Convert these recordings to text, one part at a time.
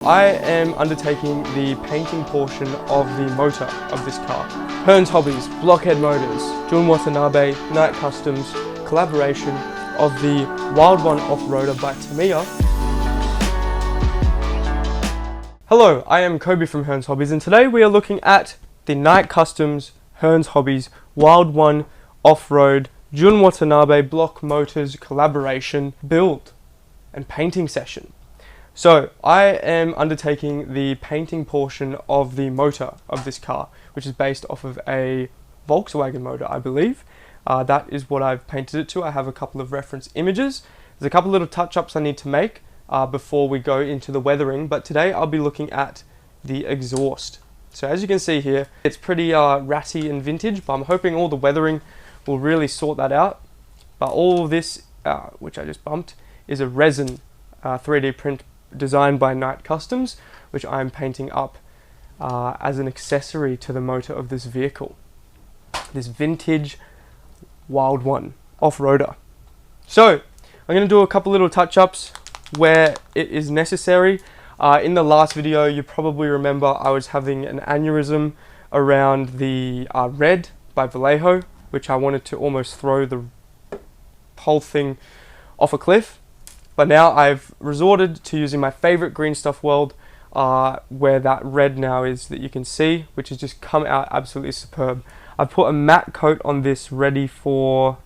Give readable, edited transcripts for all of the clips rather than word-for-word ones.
I am undertaking the painting portion of the motor of this car. Hearns Hobbies, Blockhead Motors, Jun Watanabe, Night Customs, collaboration of the Wild One Off-Roader by Tamiya. Hello, I am Kobey from Hearns Hobbies, and today we are looking at the Night Customs Hearns Hobbies Wild One Off-Road Jun Watanabe Block Motors collaboration build and painting session. So I am undertaking the painting portion of the motor of this car, which is based off of a Volkswagen motor, I believe. That is what I've painted it to. I have a couple of reference images. There's a couple little touch-ups I need to make before we go into the weathering, but today I'll be looking at the exhaust. So as you can see here, it's pretty ratty and vintage, but I'm hoping all the weathering will really sort that out. But all of this, which I just bumped, is a resin 3D print designed by Night Customs, which I'm painting up as an accessory to the motor of this vehicle. This vintage Wild One off-roader. So I'm going to do a couple little touch-ups where it is necessary. In the last video, you probably remember I was having an aneurysm around the red by Vallejo, which I wanted to almost throw the whole thing off a cliff. But now I've resorted to using my favorite green stuff weld, where that red now is that you can see, which has just come out absolutely superb. I've put a matte coat on this ready for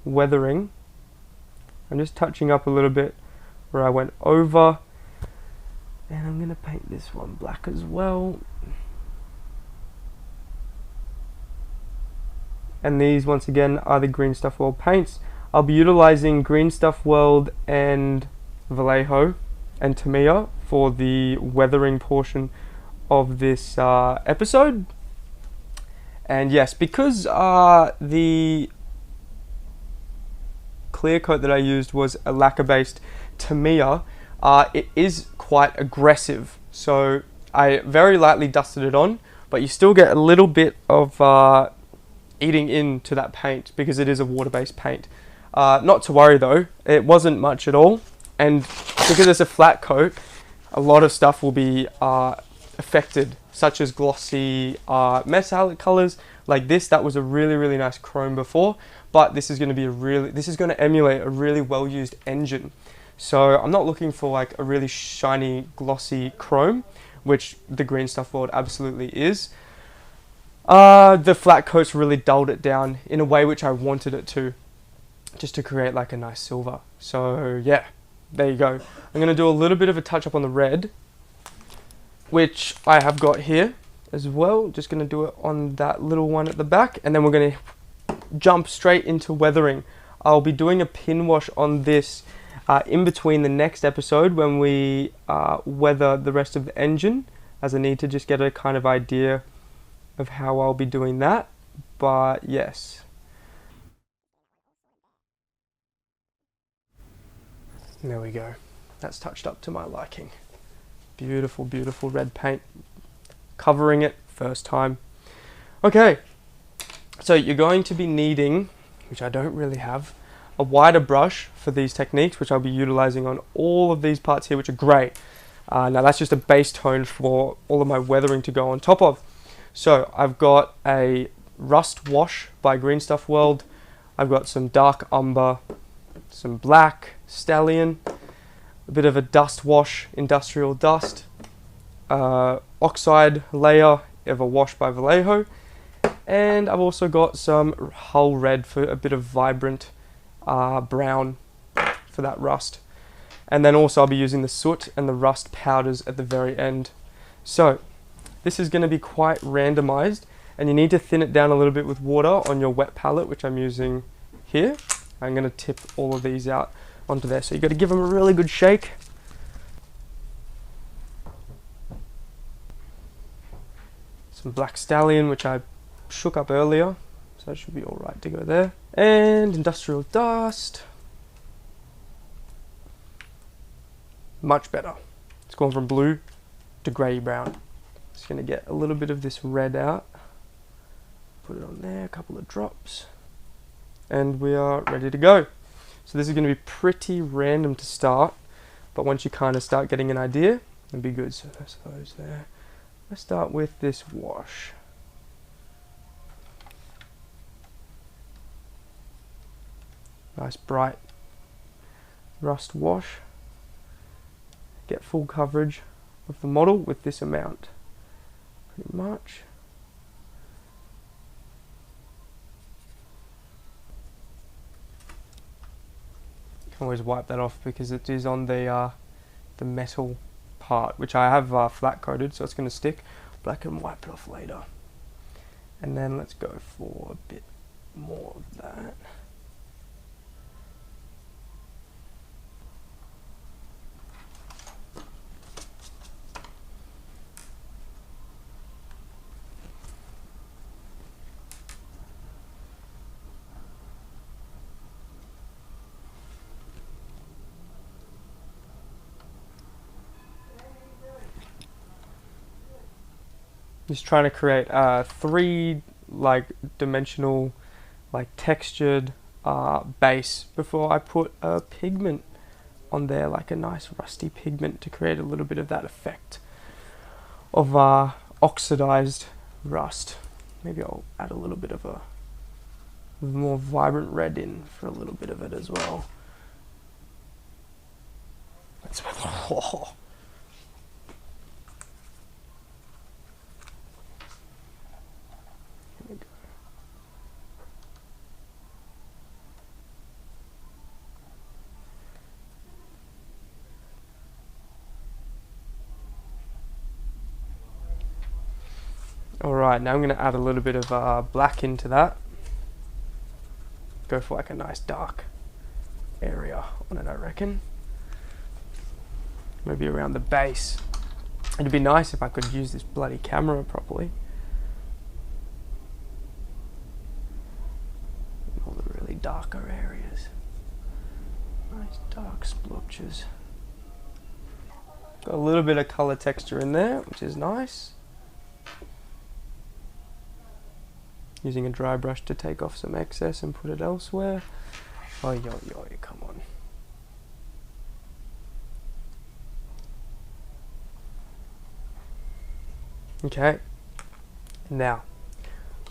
weathering. I'm just touching up a little bit where I went over. And I'm going to paint this one black as well. And these, once again, are the green stuff weld paints. I'll be utilizing Green Stuff Weld and Vallejo and Tamiya for the weathering portion of this episode. And yes, because the clear coat that I used was a lacquer-based Tamiya, it is quite aggressive. So I very lightly dusted it on, but you still get a little bit of eating into that paint because it is a water-based paint. Not to worry though, it wasn't much at all, and because it's a flat coat, a lot of stuff will be affected, such as glossy metallic colors like this. That was a really nice chrome before, but this is going to emulate a really well used engine. So I'm not looking for like a really shiny glossy chrome, which the green stuff weld absolutely is. The flat coats really dulled it down in a way which I wanted it to, just to create like a nice silver. So yeah, there you go. I'm going to do a little bit of a touch up on the red, which I have got here as well. Just going to do it on that little one at the back, and then we're going to jump straight into weathering. I'll be doing a pin wash on this in between the next episode when we weather the rest of the engine, as I need to just get a kind of idea of how I'll be doing that. But yes, there we go. That's touched up to my liking. Beautiful red paint. Covering it first time. Okay, so you're going to be needing, which I don't really have, a wider brush for these techniques, which I'll be utilizing on all of these parts here, which are grey. Now that's just a base tone for all of my weathering to go on top of. So I've got a rust wash by Green Stuff Weld. I've got some dark umber, some black stallion, a bit of a dust wash, industrial dust, oxide layer of a wash by Vallejo, and I've also got some hull red for a bit of vibrant brown for that rust. And then also I'll be using the soot and the rust powders at the very end. So this is going to be quite randomized, and you need to thin it down a little bit with water on your wet palette, which I'm using here. I'm going to tip all of these out onto there. So you've got to give them a really good shake. Some black stallion, which I shook up earlier, so that should be all right to go there. And industrial dust. Much better. It's gone from blue to grey brown. Just going to get a little bit of this red out. Put it on there, a couple of drops. And we are ready to go. So this is going to be pretty random to start, but once you kind of start getting an idea, It'd be good, so that's those there. Let's start with this wash. Nice bright rust wash. Get full coverage of the model with this amount, pretty much. You can always wipe that off because it is on the metal part, which I have flat coated, so it's going to stick, but I can wipe it off later. And then let's go for a bit more of that. Just trying to create a 3 dimensional, textured base before I put a pigment on there, like a nice rusty pigment, to create a little bit of that effect of oxidized rust. Maybe I'll add a little bit of a more vibrant red in for a little bit of it as well. Let's Alright, now I'm going to add a little bit of black into that. Go for like a nice dark area on it, I reckon. Maybe around the base. It'd be nice if I could use this bloody camera properly. All the really darker areas. Nice dark splotches. Got a little bit of color texture in there, which is nice. Using a dry brush to take off some excess and put it elsewhere. Oh, yo, come on. Okay, now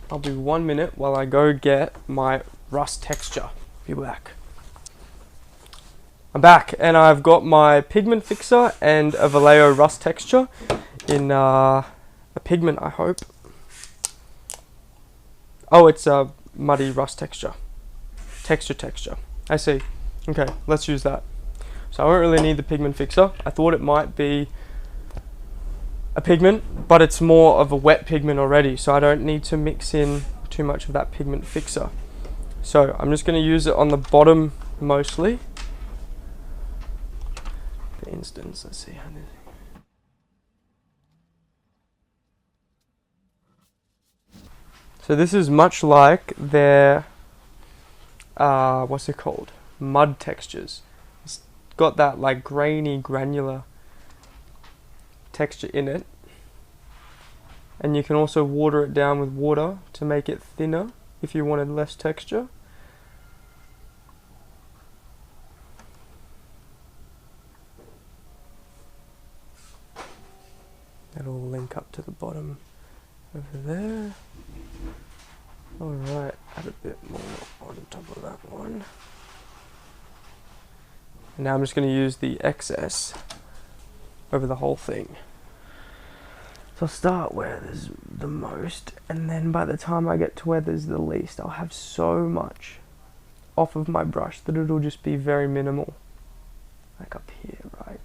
I'll be 1 minute while I go get my rust texture. Be back. I'm back, and I've got my pigment fixer and a Vallejo rust texture in a pigment, I hope. Oh, it's a muddy rust texture. Texture. I see. Okay, let's use that. So I won't really need the pigment fixer. I thought it might be a pigment, but it's more of a wet pigment already, so I don't need to mix in too much of that pigment fixer. So I'm just going to use it on the bottom mostly. For instance, let's see how this. So this is much like their, what's it called? Mud textures. It's got that like grainy, granular texture in it. And you can also water it down with water to make it thinner if you wanted less texture. That'll link up to the bottom over there. Alright, add a bit more on top of that one. And now I'm just going to use the excess over the whole thing. So I'll start where there's the most, and then by the time I get to where there's the least, I'll have so much off of my brush that it'll just be very minimal. Like up here, right?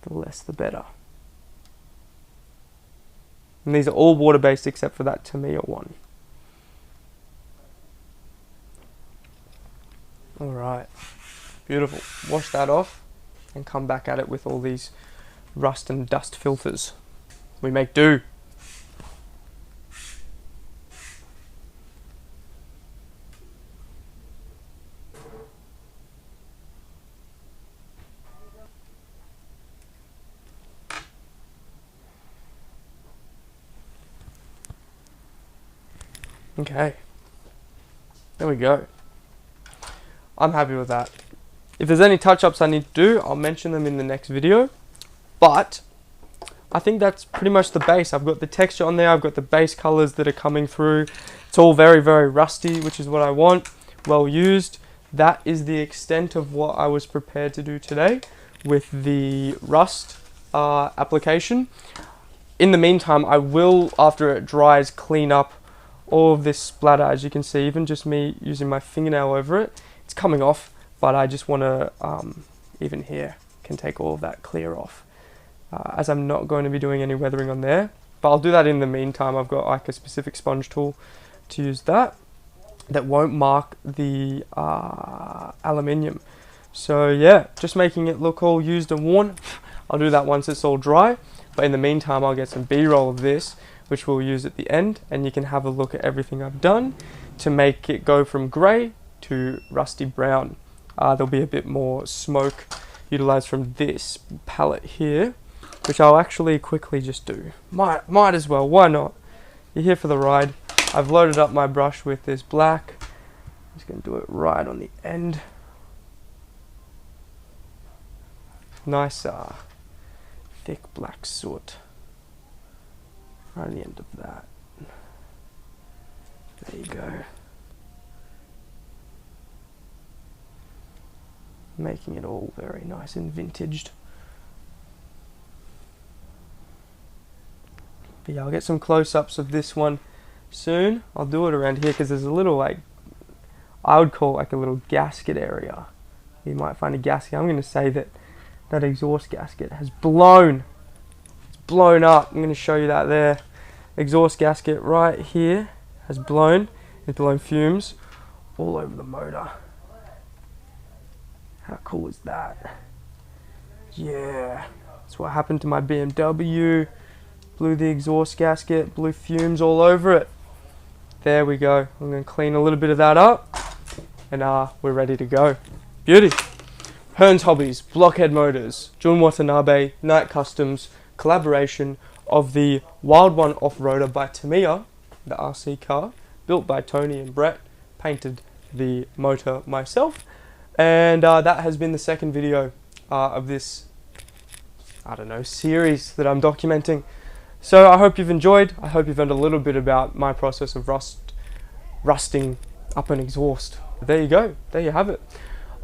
The less the better. And these are all water-based except for that Tamiya one. Alright, beautiful. Wash that off and come back at it with all these rust and dust filters. We make do. Okay, there we go. I'm happy with that. If there's any touch-ups I need to do, I'll mention them in the next video. But I think that's pretty much the base. I've got the texture on there, I've got the base colors that are coming through. It's all very, very rusty, which is what I want. Well used. That is the extent of what I was prepared to do today with the rust application. In the meantime, I will, after it dries, clean up all of this splatter. As you can see, even just me using my fingernail over it, it's coming off, but I just want to, even here, can take all of that clear off. As I'm not going to be doing any weathering on there, but I'll do that in the meantime. I've got like a specific sponge tool to use that won't mark the aluminium. So yeah, just making it look all used and worn. I'll do that once it's all dry, but in the meantime I'll get some b-roll of this, which we'll use at the end, and you can have a look at everything I've done to make it go from grey to rusty brown. There'll be a bit more smoke utilized from this palette here, which I'll actually quickly just do. Might as well, why not? You're here for the ride. I've loaded up my brush with this black. I'm just going to do it right on the end. Nice thick black soot. Right on the end of that. There you go. Making it all very nice and vintaged. But yeah, I'll get some close-ups of this one soon. I'll do it around here because there's a little, like, I would call it like a little gasket area. You might find a gasket. I'm going to say that that exhaust gasket has blown. It's blown up. I'm going to show you that there. Exhaust gasket right here has blown. It's blown fumes all over the motor. How cool is that? Yeah, that's what happened to my BMW. Blew the exhaust gasket, blew fumes all over it. There we go. I'm going to clean a little bit of that up, and we're ready to go. Beauty. Hearns Hobbies, Blockhead Motors, Jun Watanabe, Night Customs, collaboration of the Wild One Off-Roader by Tamiya, the RC car, built by Tony and Brett, painted the motor myself, and that has been the second video of this, I don't know, series that I'm documenting. So I hope you've enjoyed. I hope you've learned a little bit about my process of rusting up an exhaust. There you go. There you have it.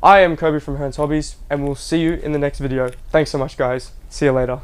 I am Kobey from Hearns Hobbies, and we'll see you in the next video. Thanks so much, guys. See you later.